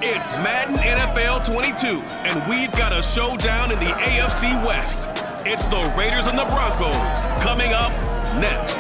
It's Madden NFL 22, and we've got a showdown in the AFC West. It's the Raiders and the Broncos coming up next.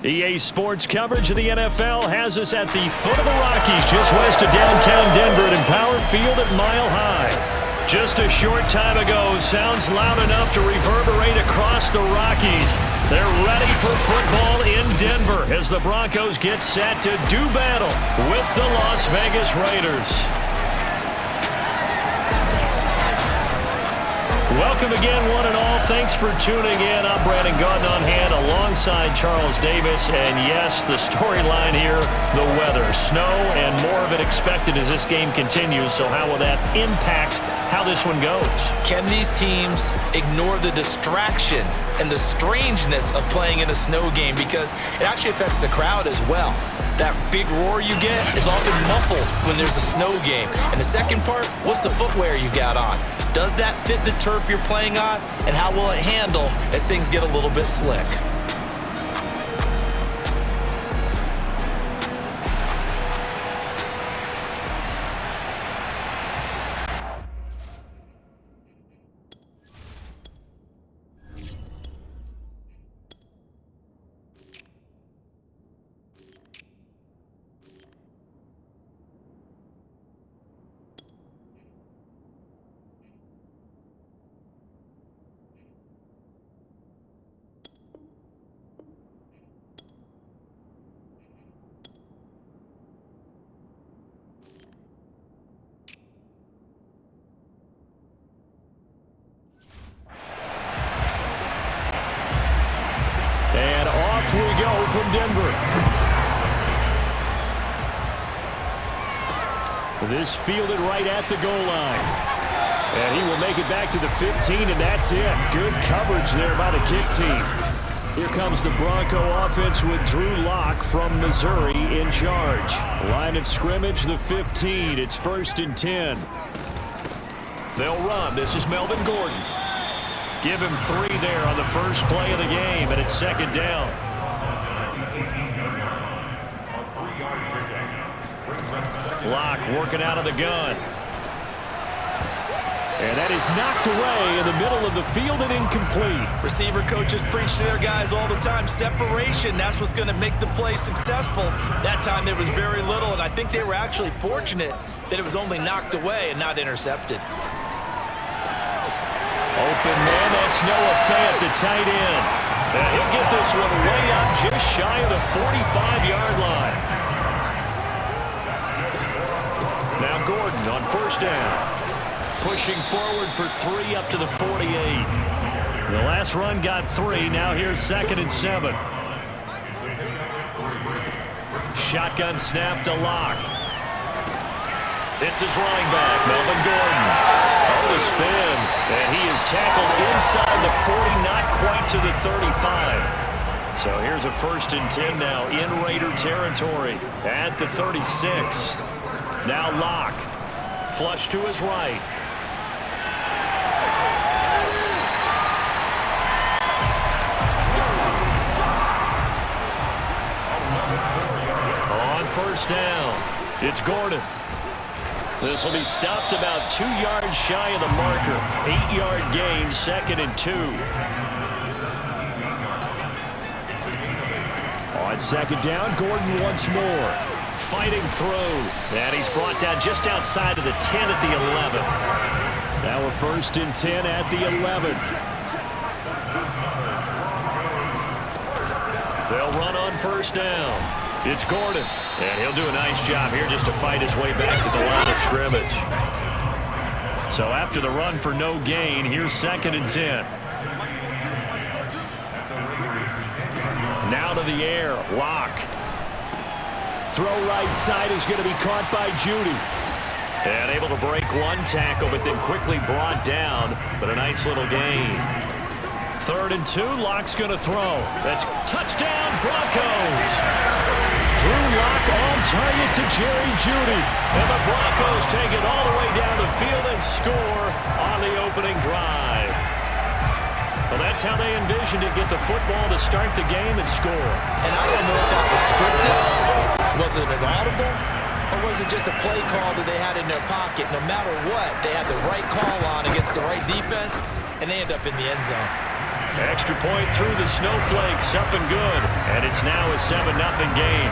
EA Sports coverage of the NFL has us at the foot of the Rockies, just west of downtown Denver at Empower Field at Mile High. Just a short time ago, sounds loud enough to reverberate across the Rockies. They're ready for football in Denver as the Broncos get set to do battle with the Las Vegas Raiders. Welcome again, one and all. Thanks for tuning in. I'm Brandon Gaudin on hand alongside Charles Davis. And yes, the storyline here, the weather. Snow and more of it expected as this game continues. So how will that impact how this one goes? Can these teams ignore the distraction and the strangeness of playing in a snow game? Because it actually affects the crowd as well. That big roar you get is often muffled when there's a snow game. And the second part, what's the footwear you got on? Does that fit the turf you're playing on? And how will it handle as things get a little bit slick? And off we go from Denver. This fielded right at the goal line. And he will make it back to the 15, and that's it. Good coverage there by the kick team. Here comes the Bronco offense with Drew Lock from Missouri in charge. Line of scrimmage, the 15. It's 1st and 10. They'll run. This is Melvin Gordon. Give him 3 there on the first play of the game, and it's 2nd down. Lock working out of the gun. And that is knocked away in the middle of the field and incomplete. Receiver coaches preach to their guys all the time. Separation, that's what's going to make the play successful. That time there was very little, and I think they were actually fortunate that it was only knocked away and not intercepted. Open man, that's Noah Fant, the tight end. And he'll get this one way up just shy of the 45-yard line. Now Gordon on 1st down. Pushing forward for 3 up to the 48. The last run got 3. Now here's 2nd and 7. Shotgun snap to Lock. It's his running back, Melvin Gordon. Oh, the spin. And he is tackled inside the 40, not quite to the 35. So here's a 1st and 10 now in Raider territory at the 36. Now Lock. Flush to his right. On 1st down, it's Gordon. This will be stopped about 2 yards shy of the marker. 8-yard gain, 2nd and 2. On 2nd down, Gordon once more. Fighting through. And he's brought down just outside of the 10 at the 11. Now a 1st and 10 at the 11. They'll run on 1st down. It's Gordon, and he'll do a nice job here just to fight his way back to the line of scrimmage. So after the run for no gain, here's 2nd and 10. Now to the air, Lock. Throw right side is going to be caught by Judy. And able to break one tackle, but then quickly brought down, but a nice little gain. 3rd and 2, Lock's going to throw. That's touchdown, Broncos. Drew Lock on target to Jerry Jeudy. And the Broncos take it all the way down the field and score on the opening drive. Well, that's how they envisioned it, get the football to start the game and score. And I don't know if that was scripted, was it an audible, or was it just a play call that they had in their pocket? No matter what, they had the right call on against the right defense, and they end up in the end zone. Extra point through the Snowflakes, up and good. And it's now a 7-0 game.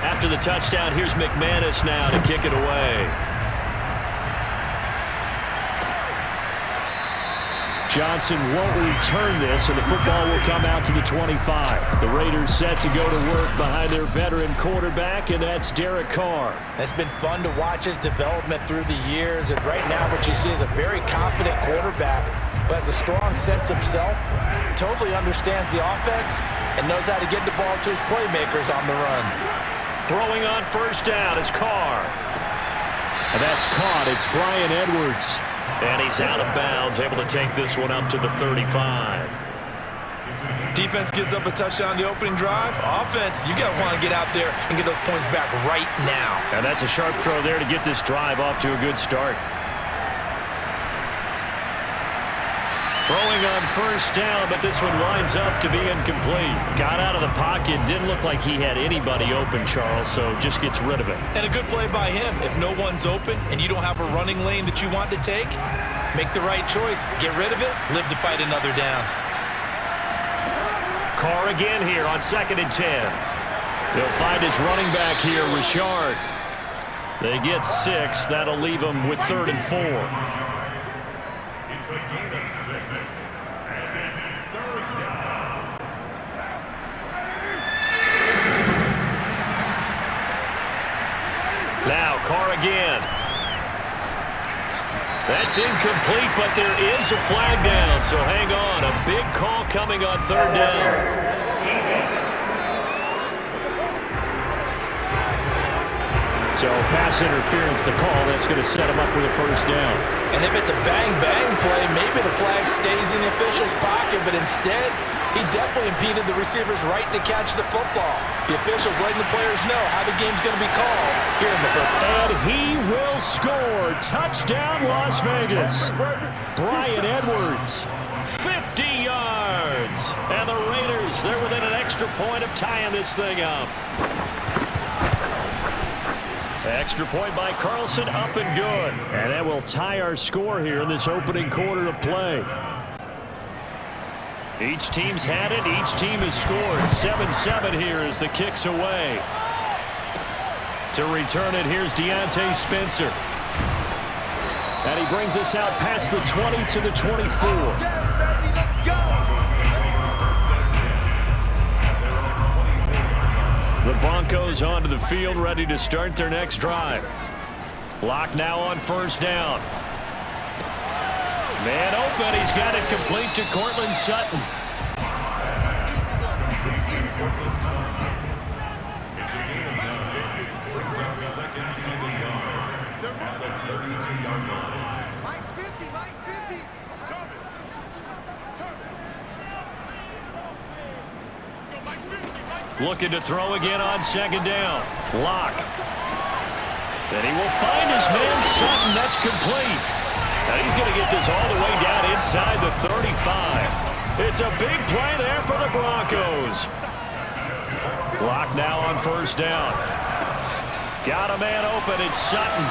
After the touchdown, here's McManus now to kick it away. Johnson won't return this, and the football will come out to the 25. The Raiders set to go to work behind their veteran quarterback, and that's Derek Carr. It's been fun to watch his development through the years, and right now what you see is a very confident quarterback who has a strong sense of self, totally understands the offense, and knows how to get the ball to his playmakers on the run. Throwing on first down is Carr. And that's caught. It's Bryan Edwards. And he's out of bounds, able to take this one up to the 35. Defense gives up a touchdown on the opening drive. Offense, you got to want to get out there and get those points back right now. And that's a sharp throw there to get this drive off to a good start. Throwing on first down, but this one winds up to be incomplete. Got out of the pocket, didn't look like he had anybody open, Charles, so just gets rid of it. And a good play by him. If no one's open and you don't have a running lane that you want to take, make the right choice. Get rid of it, live to fight another down. Carr again here on 2nd and 10. They'll find his running back here, Richard. They get 6. That'll leave them with 3rd and 4. Now Carr again. That's incomplete, but there is a flag down, so hang on. A big call coming on 3rd down. So pass interference, the call, that's going to set him up with a first down. And if it's a bang-bang play, maybe the flag stays in the official's pocket, but instead, he definitely impeded the receiver's right to catch the football. The officials letting the players know how the game's going to be called here in the football. And he will score. Touchdown, Las Vegas. Bryan Edwards, 50 yards. And the Raiders, they're within an extra point of tying this thing up. Extra point by Carlson, up and good. And that will tie our score here in this opening quarter of play. Each team's had it. Each team has scored. 7-7 here as the kick's away. To return it, here's Deontay Spencer. And he brings us out past the 20 to the 24. The Broncos onto the field, ready to start their next drive. Lock now on first down. Man open, he's got it complete to Cortland Sutton. Looking to throw again on 2nd down. Lock. Then he will find his man Sutton. That's complete. And he's going to get this all the way down inside the 35. It's a big play there for the Broncos. Lock now on first down. Got a man open. It's Sutton.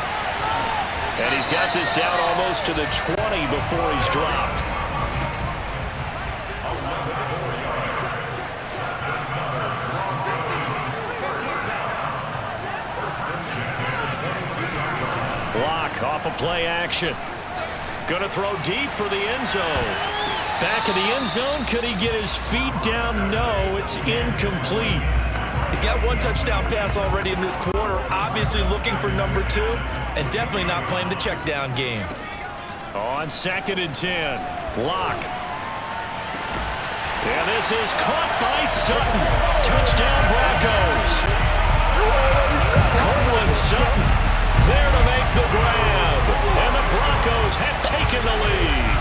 And he's got this down almost to the 20 before he's dropped. Lock off of play action. Going to throw deep for the end zone. Back of the end zone. Could he get his feet down? No, it's incomplete. He's got one touchdown pass already in this quarter. Obviously looking for number 2. And definitely not playing the check down game. On 2nd and 10. Lock. And this is caught by Sutton. Touchdown Broncos. Cortland Sutton there to make the grab. And the Broncos have the lead.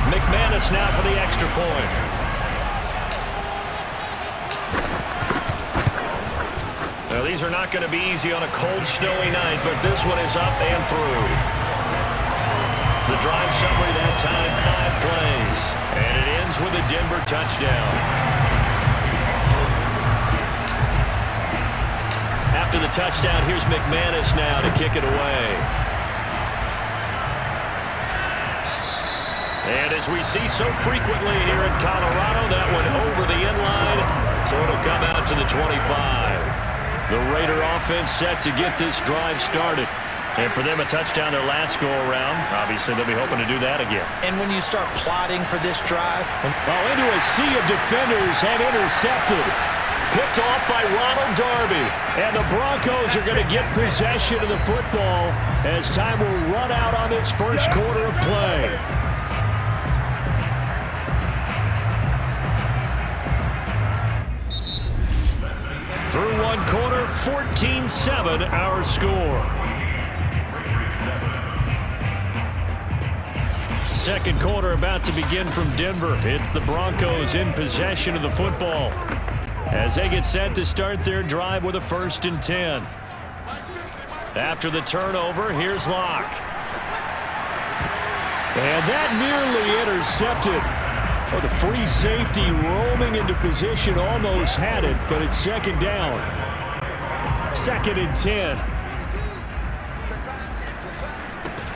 McManus now for the extra point. Now, these are not going to be easy on a cold, snowy night, but this one is up and through. The drive summary that time, 5 plays. And it ends with a Denver touchdown. After the touchdown, here's McManus now to kick it away. And as we see so frequently here in Colorado, that one over the end line, so it'll come out to the 25. The Raider offense set to get this drive started. And for them, a touchdown their last go-around. Obviously, they'll be hoping to do that again. And when you start plotting for this drive... Into a sea of defenders and intercepted. Picked off by Ronald Darby. And the Broncos are going to get possession of the football as time will run out on this first quarter of play. Through one quarter, 14-7 our score. Second quarter about to begin from Denver. It's the Broncos in possession of the football as they get set to start their drive with a 1st and 10. After the turnover, here's Locke. And that nearly intercepted. Oh, the free safety roaming into position almost had it, but it's second down. 2nd and 10.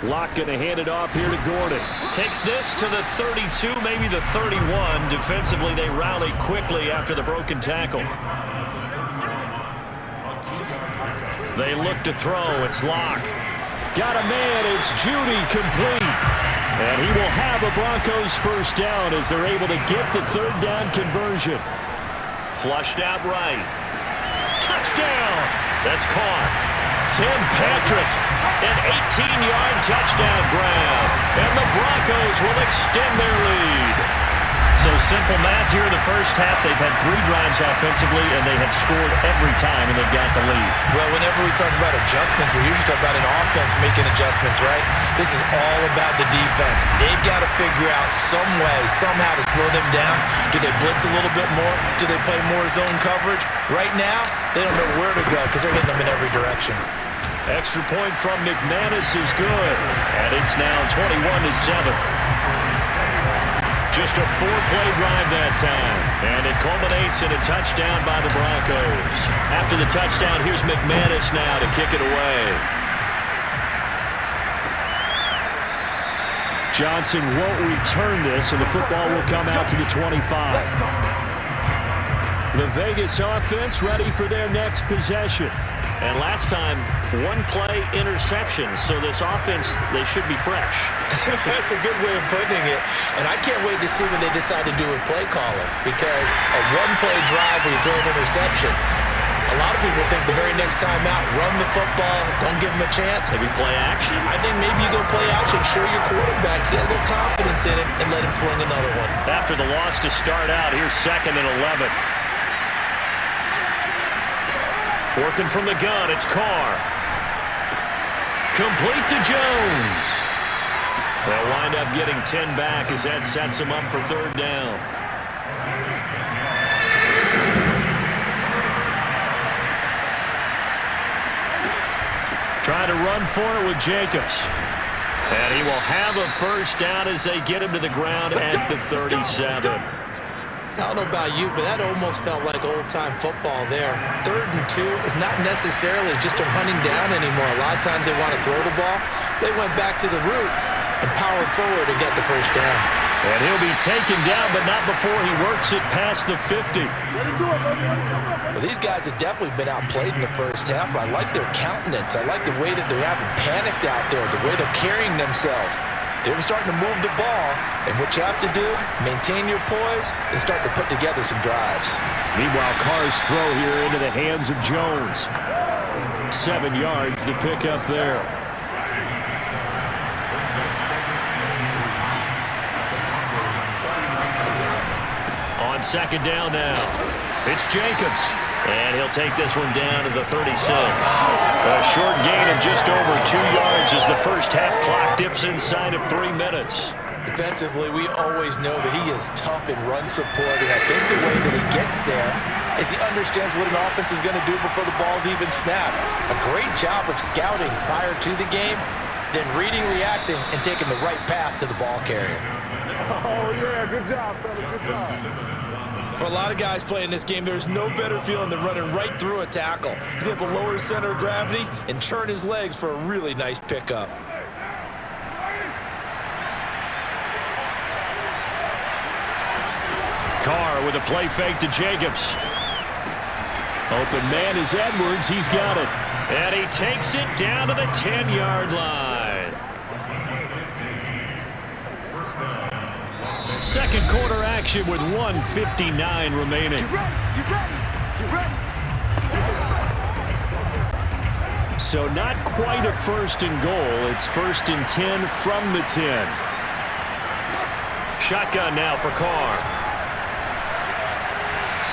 Locke going to hand it off here to Gordon. Takes this to the 32, maybe the 31. Defensively, they rally quickly after the broken tackle. They look to throw. It's Locke. Got a man. It's Judy complete. And he will have a Broncos 1st down as they're able to get the 3rd down conversion. Flushed out right. Touchdown. That's caught. Tim Patrick, an 18-yard touchdown grab. And the Broncos will extend their lead. So simple math here in the first half. They've had 3 drives offensively, and they have scored every time, and they've got the lead. Well, whenever we talk about adjustments, we usually talk about an offense making adjustments, right? This is all about the defense. They've got to figure out some way, somehow to slow them down. Do they blitz a little bit more? Do they play more zone coverage? Right now, they don't know where to go because they're hitting them in every direction. Extra point from McManus is good, and it's now 21-7. Just a 4-play drive that time, and it culminates in a touchdown by the Broncos. After the touchdown, here's McManus now to kick it away. Johnson won't return this, and the football will come out to the 25. The Vegas offense ready for their next possession. And last time, 1-play interception. So this offense, they should be fresh. That's a good way of putting it. And I can't wait to see what they decide to do with play calling. Because a 1-play drive where you throw an interception, a lot of people think the very next time out, run the football, don't give them a chance. Maybe play action. I think maybe you go play action, show your quarterback, get a little confidence in him, and let him fling another one. After the loss to start out, here's 2nd and 11. Working from the gun, it's Carr. Complete to Jones. They'll wind up getting 10 back as that sets them up for 3rd down. Trying to run for it with Jacobs. And he will have a 1st down as they get him to the ground at the 37. I don't know about you, but that almost felt like old-time football there. 3rd and 2 is not necessarily just a running down anymore. A lot of times they want to throw the ball. They went back to the roots and powered forward and got the 1st down. And he'll be taken down, but not before he works it past the 50. Well, these guys have definitely been outplayed in the first half, but I like their countenance. I like the way that they're having panicked out there, the way they're carrying themselves. They were starting to move the ball, and what you have to do, maintain your poise and start to put together some drives. Meanwhile, Carr's throw here into the hands of Jones. 7 yards, the pickup there. on second down now. It's Jacobs. And he'll take this one down to the 36. A short gain of just over 2 yards as the first half clock dips inside of 3 minutes. Defensively, we always know that he is tough in run support, and I think the way that he gets there is he understands what an offense is going to do before the ball's even snapped. A great job of scouting prior to the game, then reading, reacting, and taking the right path to the ball carrier. Oh, yeah, good job, fella, good job. For a lot of guys playing this game, there's no better feeling than running right through a tackle. He's able to lower his center of gravity and churn his legs for a really nice pickup. Carr with a play fake to Jacobs. Open man is Edwards. He's got it. And he takes it down to the 10-yard line. Second quarter action with 1:59 remaining. Get ready, get ready, get ready. So not quite a first and goal. It's 1st and 10 from the 10. Shotgun now for Carr.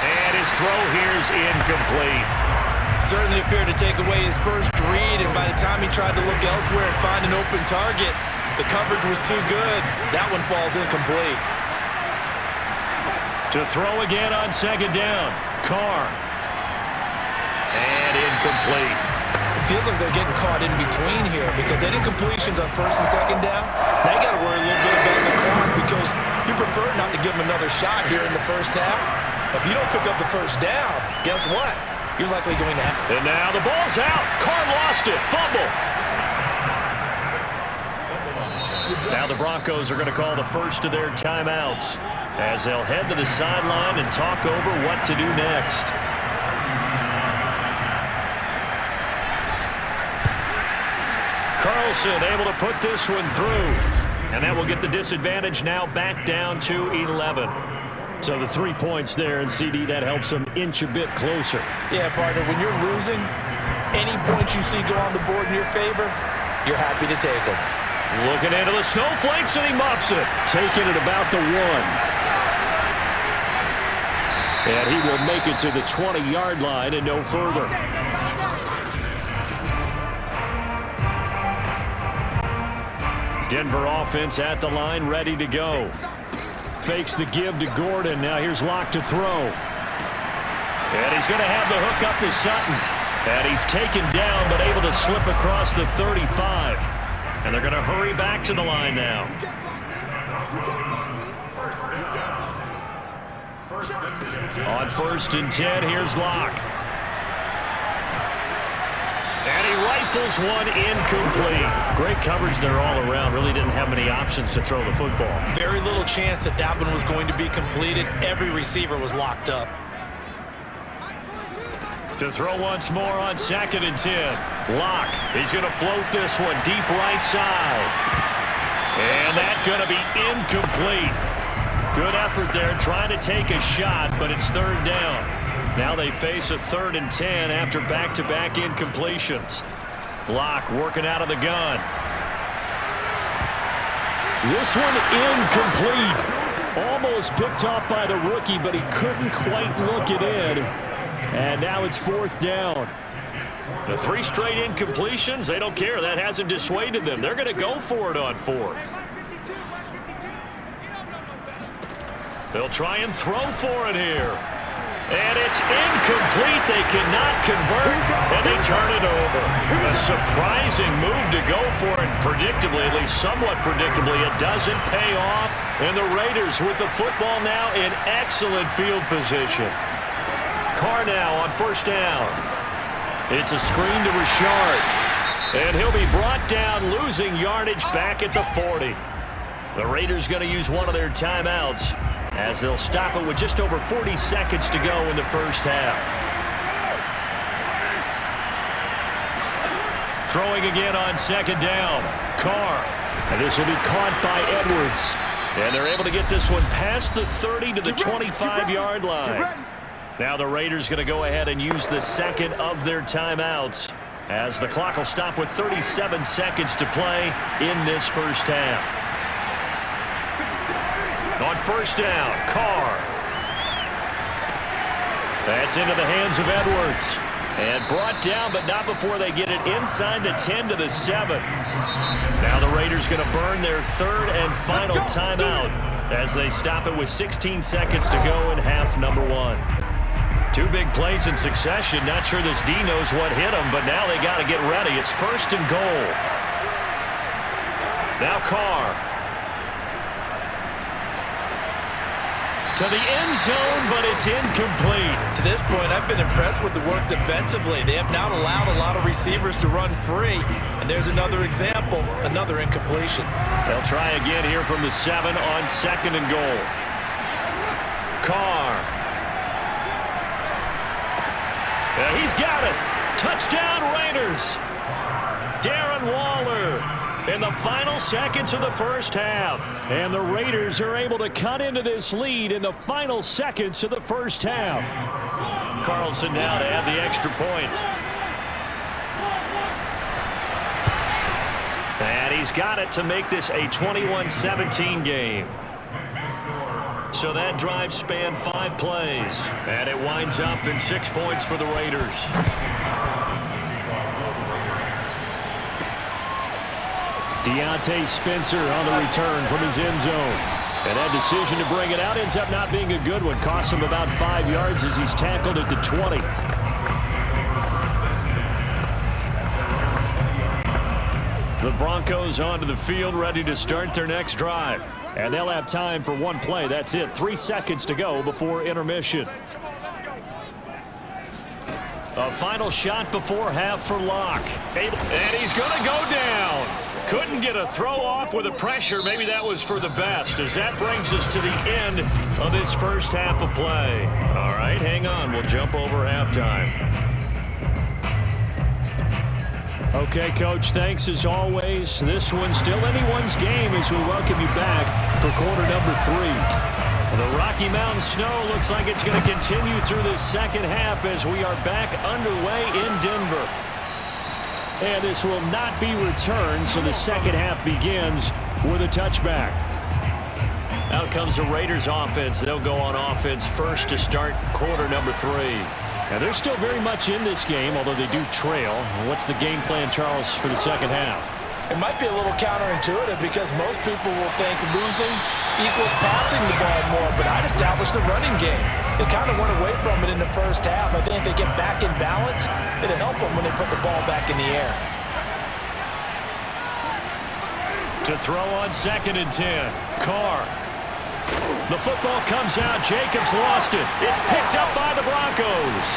And his throw here is incomplete. Certainly appeared to take away his first read, and by the time he tried to look elsewhere and find an open target, the coverage was too good. That one falls incomplete. To throw again on second down. Carr. And incomplete. It feels like they're getting caught in between here because that incompletion's on first and second down. Now you got to worry a little bit about the clock because you prefer not to give them another shot here in the first half. If you don't pick up the first down, guess what? You're likely going to have... And now the ball's out. Carr lost it. Fumble. Now the Broncos are going to call the first of their timeouts as they'll head to the sideline and talk over what to do next. Carlson able to put this one through. And that will get the disadvantage now back down to 11. So the 3 points there, and CD, that helps them inch a bit closer. Yeah, partner, when you're losing, any points you see go on the board in your favor, you're happy to take them. Looking into the snowflakes, and he muffs it. Taking it about the 1. And he will make it to the 20-yard line and no further. Denver offense at the line, ready to go. Fakes the give to Gordon. Now here's Locke to throw. And he's going to have the hook up to Sutton. And he's taken down, but able to slip across the 35. And they're going to hurry back to the line now. On 1st and 10, here's Locke. And he rifles one incomplete. Great coverage there all around. Really didn't have many options to throw the football. Very little chance that that one was going to be completed. Every receiver was locked up. To throw once more on 2nd and 10. Locke, he's going to float this one deep right side. And that's going to be incomplete. Good effort there trying to take a shot, but it's 3rd down. Now they face a 3rd and 10 after back-to-back incompletions. Locke working out of the gun. This one incomplete. Almost picked off by the rookie, but he couldn't quite look it in. And now it's 4th down. The 3 straight incompletions, they don't care. That hasn't dissuaded them. They're going to go for it on 4th. They'll try and throw for it here. And it's incomplete. They cannot convert, and they turn it over. A surprising move to go for it. Predictably, at least somewhat predictably, it doesn't pay off. And the Raiders with the football now in excellent field position. Carr now on 1st down. It's a screen to Richard. And he'll be brought down, losing yardage back at the 40. The Raiders going to use one of their timeouts as they'll stop it with just over 40 seconds to go in the first half. Throwing again on 2nd down. Carr. And this will be caught by Edwards. And they're able to get this one past the 30 to the 25-yard line. Now the Raiders going to go ahead and use the 2nd of their timeouts as the clock will stop with 37 seconds to play in this first half. On 1st down, Carr. That's into the hands of Edwards. And brought down, but not before they get it inside the 10 to the 7. Now the Raiders going to burn their third and final timeout as they stop it with 16 seconds to go in half number 1. 2 big plays in succession. Not sure this D knows what hit him, but now they got to get ready. It's first and goal. Now Carr. To the end zone, but it's incomplete. To this point, I've been impressed with the work defensively. They have not allowed a lot of receivers to run free. And there's another example, another incompletion. They'll try again here from the 7 on second and goal. Carr. Yeah, he's got it. Touchdown Raiders. Darren Waller in the final seconds of the first half. And the Raiders are able to cut into this lead in the final seconds of the first half. Carlson now to add the extra point. And he's got it to make this a 21-17 game. So that drive spanned 5 plays. And it winds up in 6 points for the Raiders. Deontay Spencer on the return from his end zone. And that decision to bring it out ends up not being a good one. Costs him about 5 yards as he's tackled at the 20. The Broncos onto the field, ready to start their next drive. And they'll have time for 1 play. That's it. 3 seconds to go before intermission. A final shot before half for Locke. And he's going to go down. Couldn't get a throw off with the pressure. Maybe that was for the best, as that brings us to the end of this first half of play. All right, hang on. We'll jump over halftime. Okay, Coach, thanks as always. This one's still anyone's game as we welcome you back for quarter number 3. The Rocky Mountain snow looks like it's going to continue through the second half as we are back underway in Denver. And this will not be returned, so the second half begins with a touchback. Out comes the Raiders offense. They'll go on offense first to start quarter number 3. Now, they're still very much in this game, although they do trail. What's the game plan, Charles, for the second half? It might be a little counterintuitive because most people will think losing equals passing the ball more, but I'd establish the running game. They kind of went away from it in the first half. I think if they get back in balance, it'll help them when they put the ball back in the air. To throw on second and 10, Carr. The football comes out. Jacobs lost it. It's picked up by the Broncos.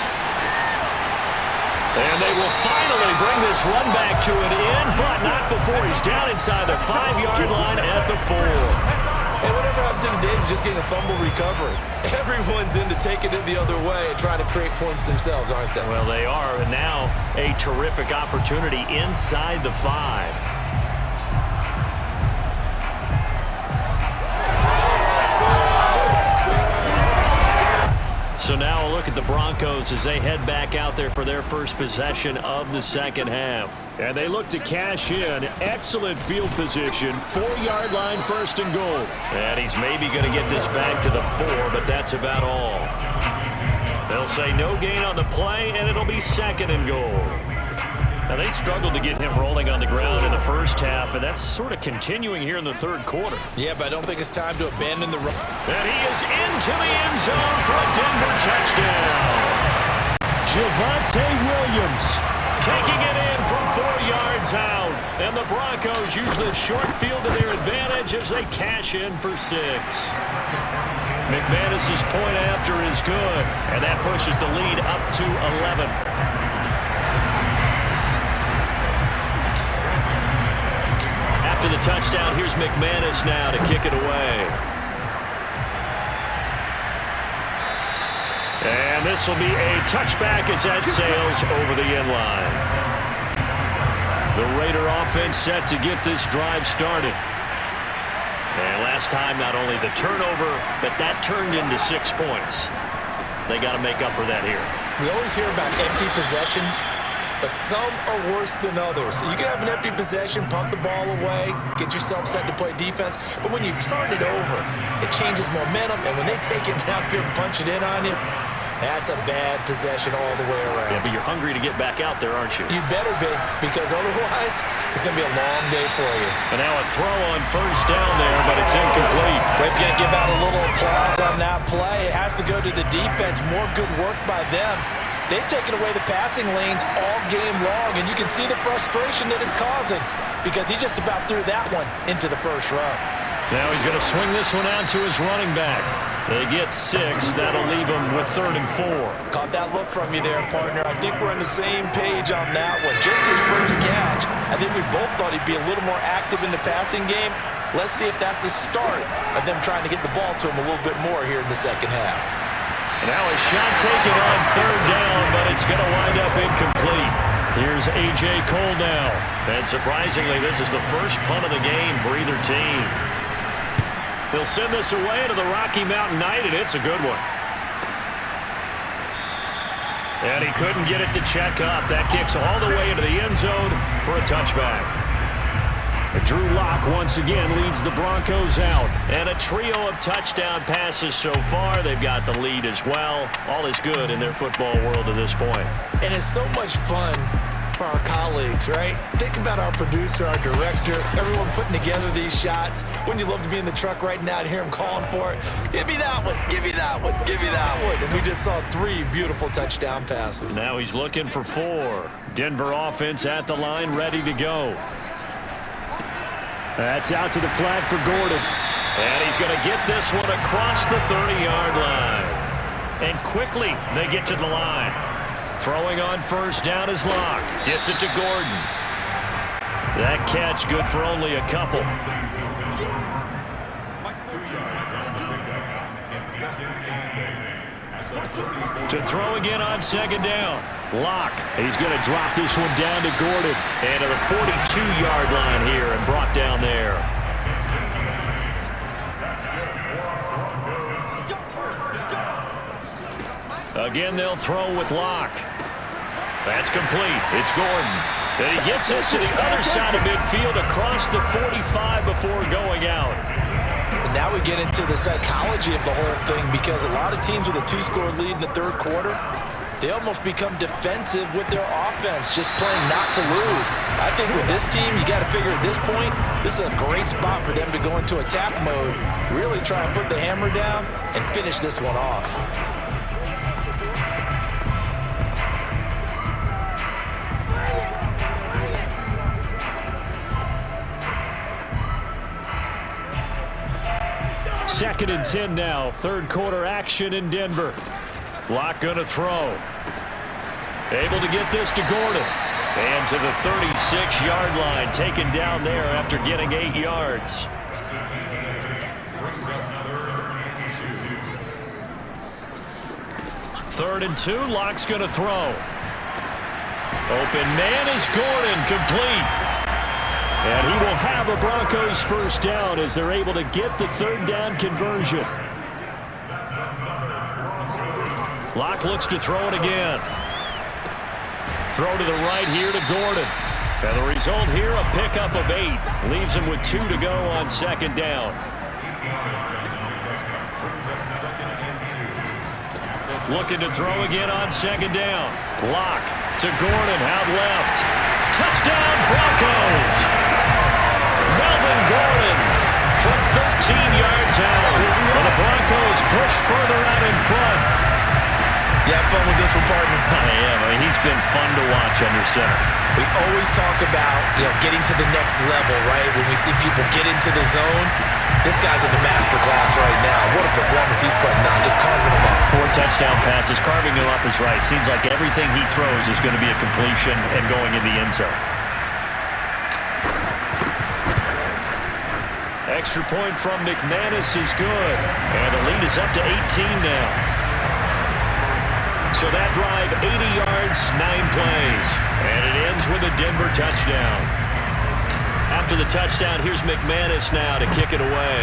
And they will finally bring this run back to an end, but not before he's down inside the 5-yard line at the 4. Hey, whatever happened to the days of just getting a fumble recovery? Everyone's into taking it the other way and trying to create points themselves, aren't they? Well, they are, and now a terrific opportunity inside the 5. So now a look at the Broncos as they head back out there for their first possession of the second half. And they look to cash in. Excellent field position. 4-yard line, first and goal. And he's maybe going to get this back to the 4, but that's about all. They'll say no gain on the play, and it'll be second and goal. Now, they struggled to get him rolling on the ground in the first half, and that's sort of continuing here in the third quarter. Yeah, but I don't think it's time to abandon the run. And he is into the end zone for a Denver touchdown. Javonte Williams taking it in from 4 yards out. And the Broncos use the short field to their advantage as they cash in for 6. McManus's point after is good, and that pushes the lead up to 11. After the touchdown, here's McManus now to kick it away. And this will be a touchback as that sails over the end line. The Raider offense set to get this drive started. And last time, not only the turnover, but that turned into 6 points. They got to make up for that here. We always hear about empty possessions, but some are worse than others. You can have an empty possession, pump the ball away, get yourself set to play defense, but when you turn it over, it changes momentum, and when they take it downfield and punch it in on you, That's a bad possession all the way around. Yeah, but you're hungry to get back out there, aren't you? You better be, because otherwise it's going to be a long day for you. And now a throw on first down there, but it's incomplete. We're going to give out a little applause on that play. It has to go to the defense. More good work by them. They've taken away the passing lanes all game long, and you can see the frustration that it's causing because he just about threw that one into the first row. Now he's going to swing this one out to his running back. They get 6. That'll leave him with 3rd and 4. Caught that look from you there, partner. I think we're on the same page on that one. Just his first catch. I think we both thought he'd be a little more active in the passing game. Let's see if that's the start of them trying to get the ball to him a little bit more here in the second half. Now a shot taken on 3rd down, but it's going to wind up incomplete. Here's A.J. Cole now. And surprisingly, this is the first punt of the game for either team. They'll send this away to the Rocky Mountain Knight, and it's a good one. And he couldn't get it to check up. That kicks all the way into the end zone for a touchback. Drew Lock once again leads the Broncos out. And a trio of touchdown passes so far. They've got the lead as well. All is good in their football world at this point. And it's so much fun for our colleagues, right? Think about our producer, our director, everyone putting together these shots. Wouldn't you love to be in the truck right now and hear him calling for it? Give me that one, give me that one, give me that one. And we just saw 3 beautiful touchdown passes. Now he's looking for 4. Denver offense at the line, ready to go. That's out to the flat for Gordon. And he's going to get this one across the 30-yard line. And quickly they get to the line. Throwing on first down is Locke. Gets it to Gordon. That catch good for only a couple. To throw again on 2nd down. Locke. He's going to drop this one down to Gordon. And to the 42-yard line here and brought down there. Again, they'll throw with Locke. That's complete. It's Gordon. And he gets this to the other side of midfield across the 45 before going out. And now we get into the psychology of the whole thing because a lot of teams with a 2-score lead in the 3rd quarter, they almost become defensive with their offense, just playing not to lose. I think with this team, you got to figure at this point, this is a great spot for them to go into attack mode, really try and put the hammer down and finish this one off. Second and 10 now. 3rd quarter action in Denver. Locke going to throw. Able to get this to Gordon. And to the 36-yard line. Taken down there after getting 8 yards. Third and 2. Locke's going to throw. Open man is Gordon. Complete. And he will have a Broncos first down as they're able to get the 3rd down conversion. Locke looks to throw it again. Throw to the right here to Gordon. And the result here, a pickup of 8. Leaves him with 2 to go on 2nd down. Looking to throw again on 2nd down. Locke to Gordon, out left. Touchdown, Broncos! Melvin Gordon from 13 yards out. And the Broncos push further out in front. You have fun with this one, partner? I am. I mean, he's been fun to watch under center. We always talk about, getting to the next level, right? When we see people get into the zone, this guy's in the master class right now. What a performance he's putting on, just carving them up. 4 touchdown passes, carving him up is right. Seems like everything he throws is going to be a completion and going in the end zone. Extra point from McManus is good. And the lead is up to 18 now. So that drive, 80 yards, 9 plays. And it ends with a Denver touchdown. After the touchdown, here's McManus now to kick it away.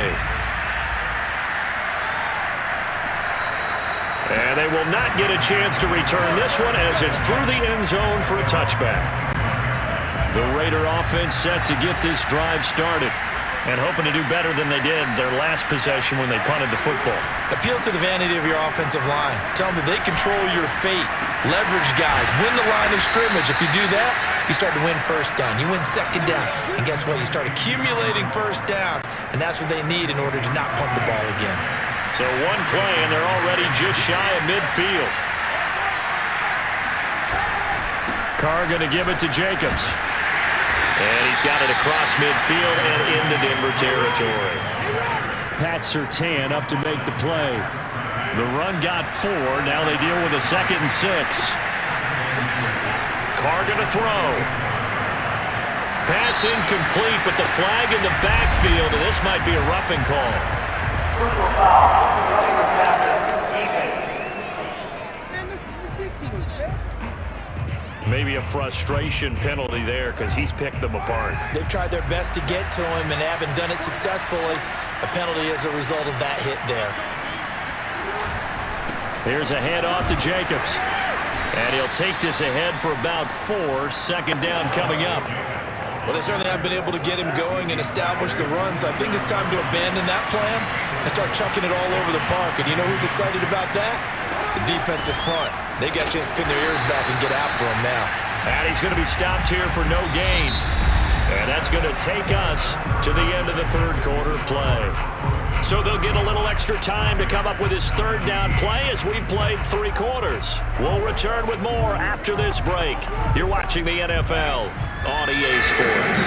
And they will not get a chance to return this one as it's through the end zone for a touchback. The Raider offense set to get this drive started. and hoping to do better than they did their last possession when they punted the football. Appeal to the vanity of your offensive line. Tell them that they control your fate. Leverage guys. Win the line of scrimmage. If you do that, you start to win first down. You win second down. And guess what? You start accumulating first downs. And that's what they need in order to not punt the ball again. So one play, and they're already just shy of midfield. Carr going to give it to Jacobs. And he's got it across midfield and into Denver territory. Pat Surtain up to make the play. The run got 4. Now they deal with a 2nd and 6. Carr going to throw. Pass incomplete, but the flag in the backfield, and this might be a roughing call. Maybe a frustration penalty there because he's picked them apart. They've tried their best to get to him and haven't done it successfully. A penalty as a result of that hit there. Here's a handoff to Jacobs. And he'll take this ahead for about 4. 2nd down coming up. Well, they certainly have been able to get him going and establish the run, so I think it's time to abandon that plan and start chucking it all over the park. And you know who's excited about that? The defensive front. They got a chance to pin their ears back and get after him now. And he's going to be stopped here for no gain. And that's going to take us to the end of the 3rd quarter play. So they'll get a little extra time to come up with his 3rd down play as we've played 3 quarters. We'll return with more after this break. You're watching the NFL on EA Sports.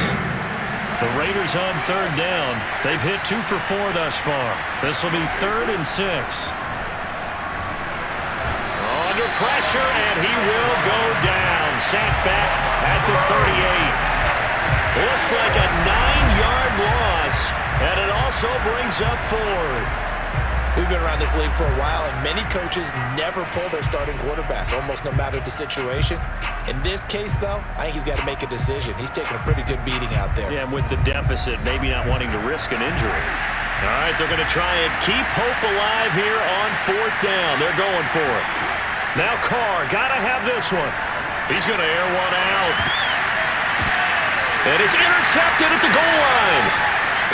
The Raiders on 3rd down. They've hit 2 for 4 thus far. This will be 3rd and 6. Under pressure, and he will go down. Sacked back at the 38. Looks like a 9-yard loss, and it also brings up 4th. We've been around this league for a while, and many coaches never pull their starting quarterback, almost no matter the situation. In this case, though, I think he's got to make a decision. He's taking a pretty good beating out there. Yeah, and with the deficit, maybe not wanting to risk an injury. All right, they're going to try and keep hope alive here on 4th down. They're going for it. Now Carr, got to have this one. He's going to air one out. And it's intercepted at the goal line.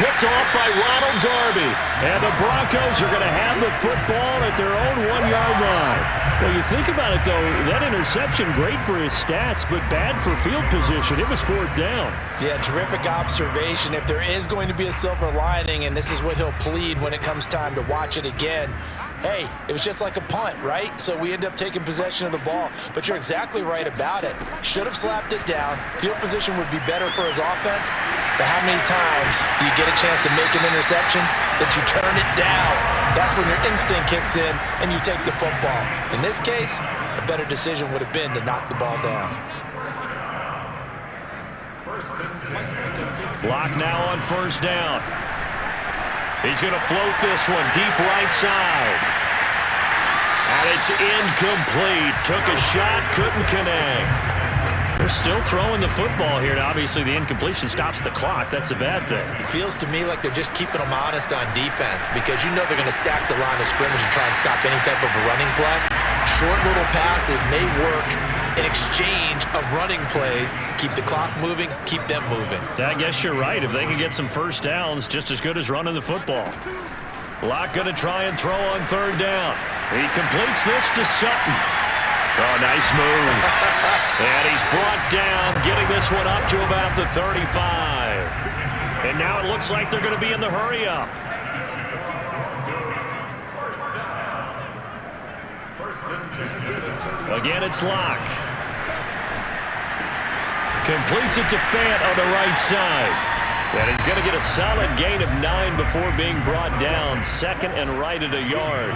Picked off by Ronald Darby. And the Broncos are going to have the football at their own 1-yard line. Well, you think about it, though, that interception, great for his stats, but bad for field position. It was 4th down. Yeah, terrific observation. If there is going to be a silver lining, and this is what he'll plead when it comes time to watch it again, hey, it was just like a punt, right? So we end up taking possession of the ball. But you're exactly right about it. Should have slapped it down. Field position would be better for his offense. But how many times do you get a chance to make an interception that you turn it down? That's when your instinct kicks in and you take the football. In this case, a better decision would have been to knock the ball down. Block now on 1st down. He's going to float this one deep right side. And it's incomplete. Took a shot, couldn't connect. They're still throwing the football here. Now, obviously, the incompletion stops the clock. That's a bad thing. Feels to me like they're just keeping them honest on defense because you know they're going to stack the line of scrimmage and try and stop any type of a running play. Short little passes may work in exchange of running plays. Keep the clock moving, keep them moving. I guess you're right. If they can get some first downs, just as good as running the football. Locke going to try and throw on 3rd down. He completes this to Sutton. Oh, nice move. And he's brought down, getting this one up to about the 35. And now it looks like they're going to be in the hurry-up. Again, it's Locke. Completes it to Fant on the right side. And he's going to get a solid gain of 9 before being brought down. 2nd and right at a yard.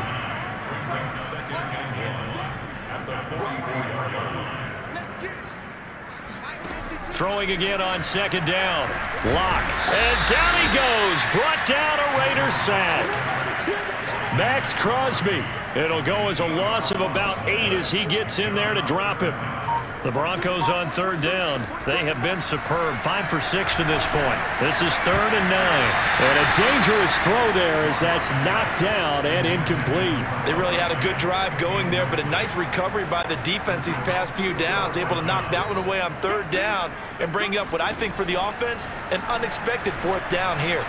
Throwing again on 2nd down. Locke. And down he goes. Brought down a Raiders sack. Max Crosby. It'll go as a loss of about 8 as he gets in there to drop him. The Broncos on third down. They have been superb. 5 for 6 to this point. This is 3rd and 9. And a dangerous throw there as that's knocked down and incomplete. They really had a good drive going there, but a nice recovery by the defense these past few downs. Able to knock that one away on 3rd down and bring up what I think for the offense, an unexpected 4th down here.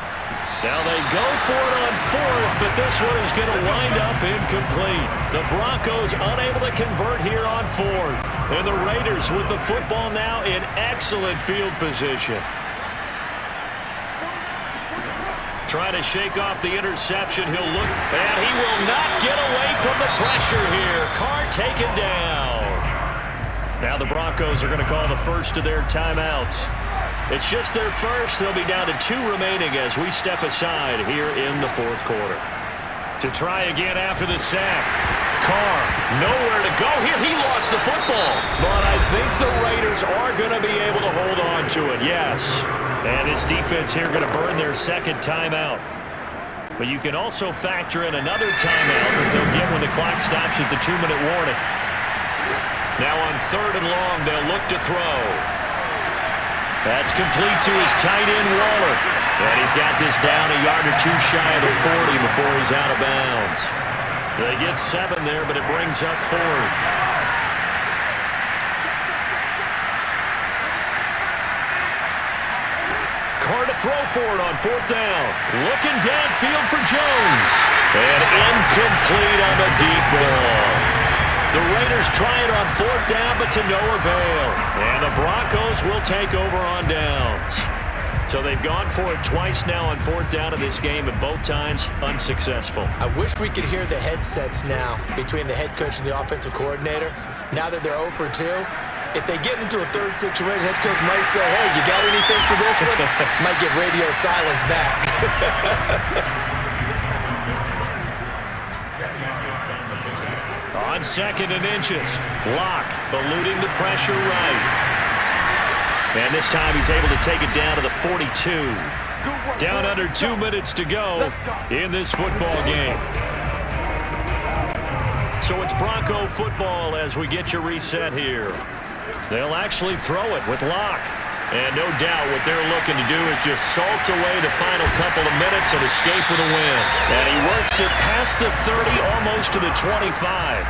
Now they go for it on 4th, but this one is going to wind up incomplete. The Broncos unable to convert here on 4th. And the Raiders with the football now in excellent field position. Trying to shake off the interception. He'll look, and he will not get away from the pressure here. Carr taken down. Now the Broncos are going to call the first of their timeouts. It's just their first. They'll be down to 2 remaining as we step aside here in the 4th quarter. To try again after the sack. Carr, nowhere to go here. He lost the football. But I think the Raiders are going to be able to hold on to it, yes. And this defense here going to burn their 2nd timeout. But you can also factor in another timeout that they'll get when the clock stops at the 2-minute warning. Now on 3rd and long, they'll look to throw. That's complete to his tight end, Waller. And he's got this down a yard or 2 shy of the 40 before he's out of bounds. They get 7 there, but it brings up 4th. Carr to throw for it on 4th down. Looking downfield for Jones. And incomplete on the deep ball. The Raiders try it on 4th down, but to no avail. And the Broncos will take over on downs. So they've gone for it twice now on 4th down in this game, and both times unsuccessful. I wish we could hear the headsets now between the head coach and the offensive coordinator. Now that they're 0 for 2, if they get into a 3rd situation, head coach might say, hey, you got anything for this one? Might get radio silence back. On 2nd and inches, Locke eluding the pressure right. And this time he's able to take it down to the 42. Down under 2 minutes to go in this football game. So it's Bronco football as we get you reset here. They'll actually throw it with Locke. And no doubt what they're looking to do is just salt away the final couple of minutes and escape with a win. And he works it past the 30, almost to the 25.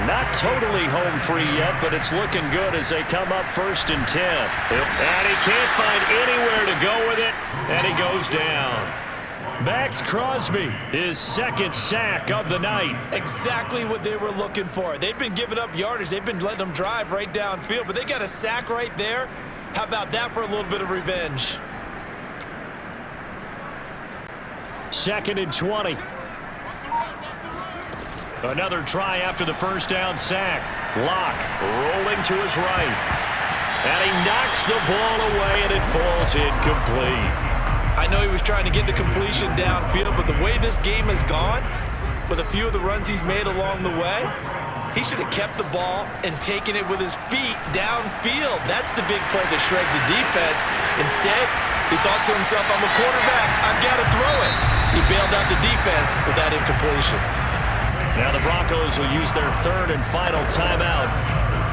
Not totally home free yet, but it's looking good as they come up 1st and 10. And he can't find anywhere to go with it, and he goes down. Max Crosby, his 2nd sack of the night. Exactly what they were looking for. They've been giving up yardage. They've been letting them drive right downfield, but they got a sack right there. How about that for a little bit of revenge? 2nd and 20. Another try after the 1st down sack. Locke rolling to his right. And he knocks the ball away, and it falls incomplete. I know he was trying to get the completion downfield, but the way this game has gone, with a few of the runs he's made along the way, he should have kept the ball and taken it with his feet downfield. That's the big play that shreds the defense. Instead, he thought to himself, I'm a quarterback, I've got to throw it. He bailed out the defense with that incompletion. Now the Broncos will use their 3rd and final timeout.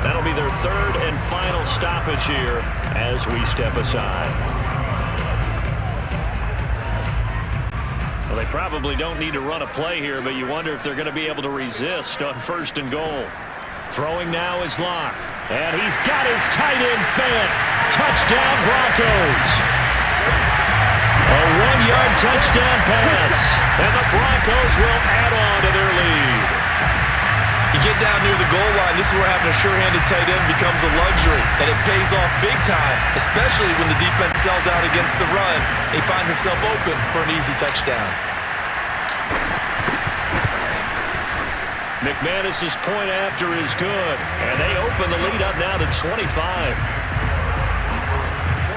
That'll be their 3rd and final stoppage here as we step aside. Well, they probably don't need to run a play here, but you wonder if they're going to be able to resist on 1st and goal. Throwing now is Locke. And he's got his tight end fed. Touchdown, Broncos. A 1-yard touchdown pass. And the Broncos will add on to their lead. You get down near the goal line, this is where having a sure-handed tight end becomes a luxury. And it pays off big time, especially when the defense sells out against the run. He finds himself open for an easy touchdown. McManus's point after is good. And they open the lead up now to 25.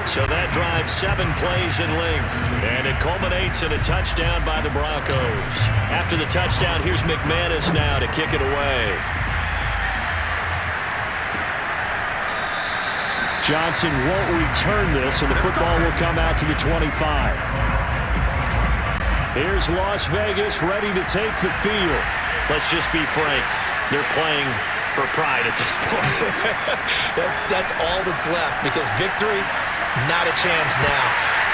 So that drives 7 plays in length, and it culminates in a touchdown by the Broncos. After the touchdown, here's McManus now to kick it away. Johnson won't return this, and the football will come out to the 25. Here's Las Vegas ready to take the field. Let's just be frank. They're playing for pride at this point. That's all that's left, because victory, not a chance now.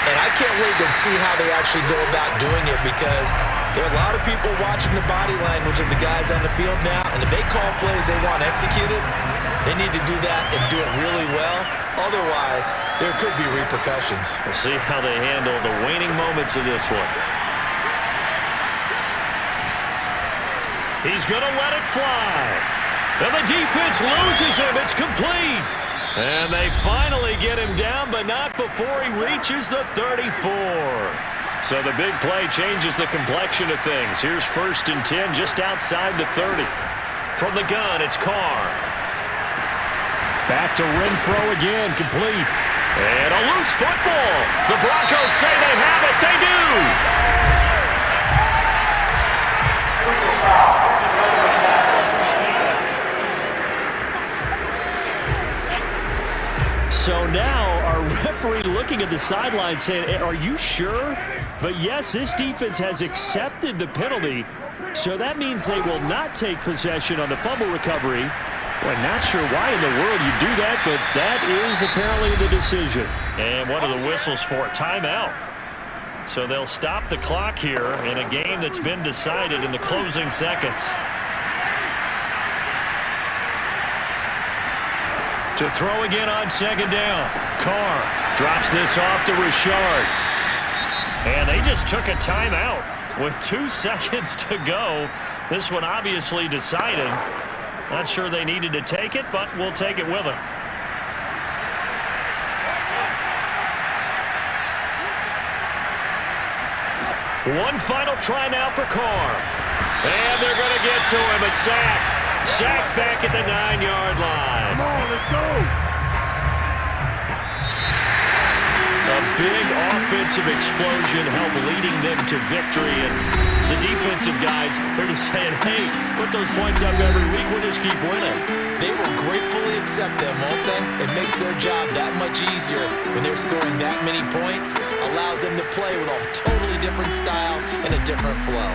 And I can't wait to see how they actually go about doing it, because there are a lot of people watching the body language of the guys on the field now, and if they call plays they want executed, they need to do that and do it really well. Otherwise, there could be repercussions. We'll see how they handle the waning moments of this one. He's going to let it fly. And the defense loses him. It's complete. And they finally get him down, but not before he reaches the 34. So the big play changes the complexion of things. Here's 1st and 10 just outside the 30. From the gun, it's Carr. Back to Renfro again, complete. And a loose football. The Broncos say they have it. They do. So now our referee looking at the sideline saying, are you sure? But yes, this defense has accepted the penalty. So that means they will not take possession on the fumble recovery. Well, not sure why in the world you do that, but that is apparently the decision. And what are the whistles for? Timeout. So they'll stop the clock here in a game that's been decided in the closing seconds. To throw again on 2nd down. Carr drops this off to Richard. And they just took a timeout with 2 seconds to go. This one obviously decided. Not sure they needed to take it, but we'll take it with them. One final try now for Carr. And they're going to get to him. A sack. Sack back at the 9-yard line. Come on, let's go. A big offensive explosion helped leading them to victory. And the defensive guys, they're just saying, hey, put those points up every week. We'll just keep winning. They will gratefully accept them, won't they? It makes their job that much easier when they're scoring that many points. Allows them to play with a totally different style and a different flow.